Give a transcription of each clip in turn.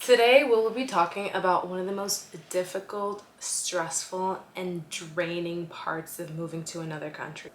Today we'll be talking about one of the most difficult, stressful, and draining parts of moving to another country: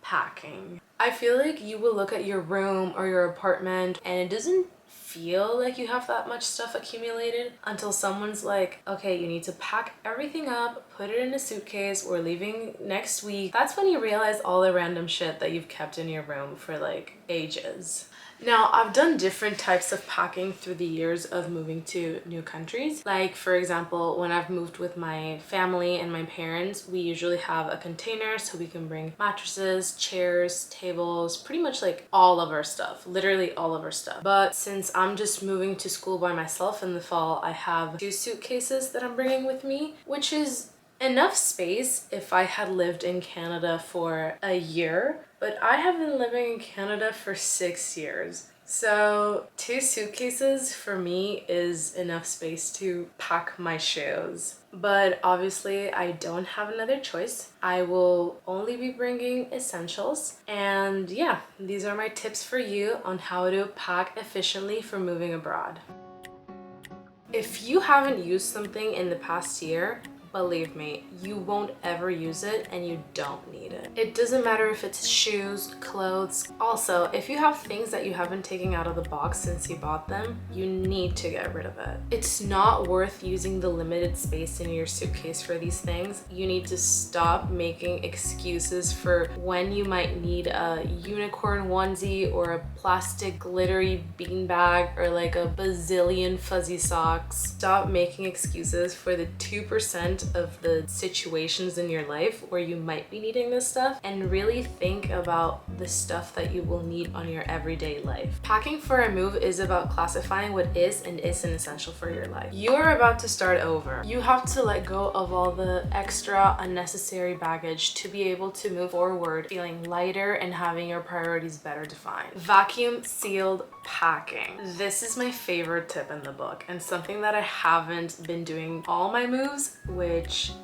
packing. I feel like you will look at your room or your apartment and it doesn't feel like you have that much stuff accumulated until someone's like, okay, you need to pack everything up, put it in a suitcase, we're leaving next week. That's when you realize all the random shit that you've kept in your room for like ages. Now, I've done different types of packing through the years of moving to new countries. Like, for example, when I've moved with my family and my parents, we usually have a container so we can bring mattresses, chairs, tables, pretty much like all of our stuff, literally all of our stuff. But since I'm just moving to school by myself in the fall, I have 2 suitcases that I'm bringing with me, which is enough space if I had lived in Canada for a year, but I have been living in Canada for 6 years. So 2 suitcases for me is enough space to pack my shoes. But obviously I don't have another choice. I will only be bringing essentials. And yeah, these are my tips for you on how to pack efficiently for moving abroad. If you haven't used something in the past year, believe me, you won't ever use it and you don't need it. It doesn't matter if it's shoes, clothes. Also, if you have things that you haven't taken out of the box since you bought them, you need to get rid of it. It's not worth using the limited space in your suitcase for these things. You need to stop making excuses for when you might need a unicorn onesie or a plastic glittery beanbag or like a bazillion fuzzy socks. Stop making excuses for the 2% of the situations in your life where you might be needing this stuff, and really think about the stuff that you will need on your everyday life. Packing for a move is about classifying what is and isn't essential for your life. You are about to start over. You have to let go of all the extra unnecessary baggage to be able to move forward feeling lighter and having your priorities better defined. Vacuum sealed packing. This is my favorite tip in the book and something that I haven't been doing all my moves, which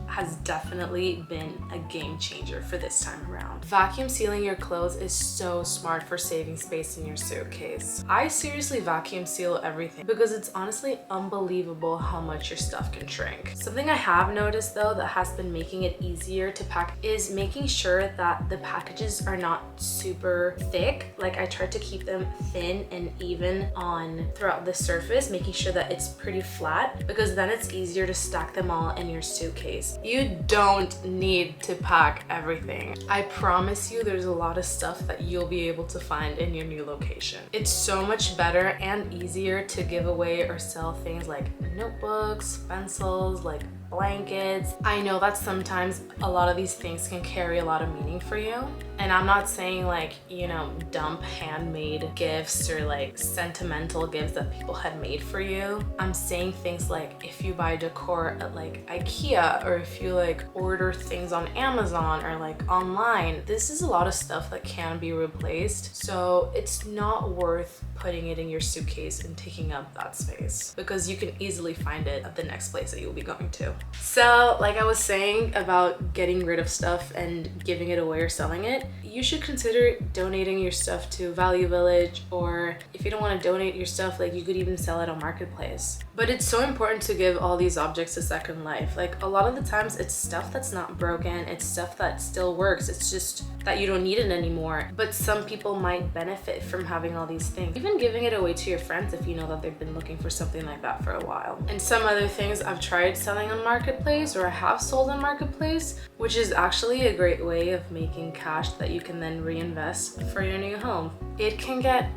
has definitely been a game changer for this time around. Vacuum sealing your clothes is so smart for saving space in your suitcase. I seriously vacuum seal everything because it's honestly unbelievable how much your stuff can shrink. Something I have noticed though that has been making it easier to pack is making sure that the packages are not super thick. Like, I try to keep them thin and even on throughout the surface, making sure that it's pretty flat, because then it's easier to stack them all in your suitcase. You don't need to pack everything. I promise you there's a lot of stuff that you'll be able to find in your new location. It's so much better and easier to give away or sell things like notebooks, pencils, like blankets. I know that sometimes a lot of these things can carry a lot of meaning for you. And I'm not saying like, you know, dump handmade gifts or like sentimental gifts that people had made for you. I'm saying things like if you buy decor at like IKEA, or if you like order things on Amazon or like online, this is a lot of stuff that can be replaced. So it's not worth putting it in your suitcase and taking up that space, because you can easily find it at the next place that you'll be going to. So like I was saying about getting rid of stuff and giving it away or selling it, you should consider donating your stuff to Value Village, or if you don't want to donate your stuff, like you could even sell it on Marketplace. But it's so important to give all these objects a second life. Like, a lot of the times it's stuff that's not broken, it's stuff that still works, it's just that you don't need it anymore. But some people might benefit from having all these things. Even giving it away to your friends if you know that they've been looking for something like that for a while. And some other things I've tried selling on Marketplace, or I have sold on Marketplace, which is actually a great way of making cash that you can then reinvest for your new home. It can get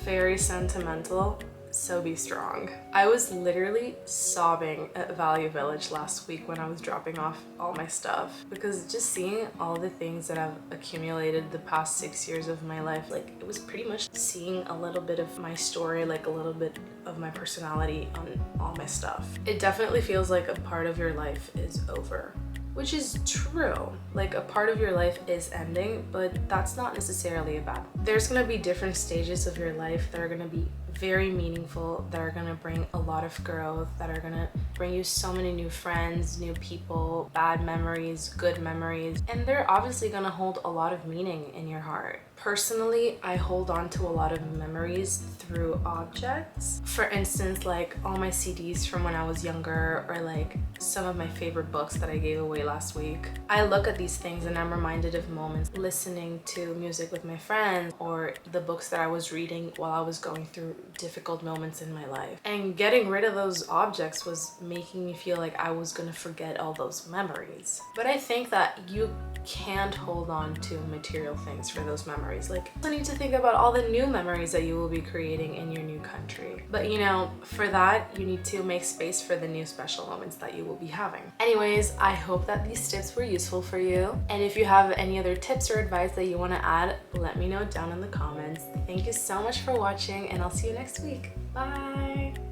very sentimental, so be strong. I was literally sobbing at Value Village last week when I was dropping off all my stuff, because just seeing all the things that I've accumulated the past 6 years of my life, like, it was pretty much seeing a little bit of my story, like a little bit of my personality on all my stuff. It definitely feels like a part of your life is over. Which is true. Like, a part of your life is ending, but that's not necessarily a bad. There's gonna be different stages of your life that are gonna be very meaningful, that are gonna bring a lot of growth, that are gonna bring you so many new friends, new people, bad memories, good memories, and they're obviously gonna hold a lot of meaning in your heart. Personally, I hold on to a lot of memories through objects. For instance, like all my CDs from when I was younger, or like some of my favorite books that I gave away last week. I look at these things and I'm reminded of moments listening to music with my friends, or the books that I was reading while I was going through difficult moments in my life. And getting rid of those objects was making me feel like I was gonna forget all those memories. But I think that you can't hold on to material things for those memories. Like, you need to think about all the new memories that you will be creating in your new country. But you know, for that, you need to make space for the new special moments that you will be having. Anyways, I hope that these tips were useful for you. And if you have any other tips or advice that you want to add, let me know down in the comments. Thank you so much for watching, and I'll see you next week. Bye!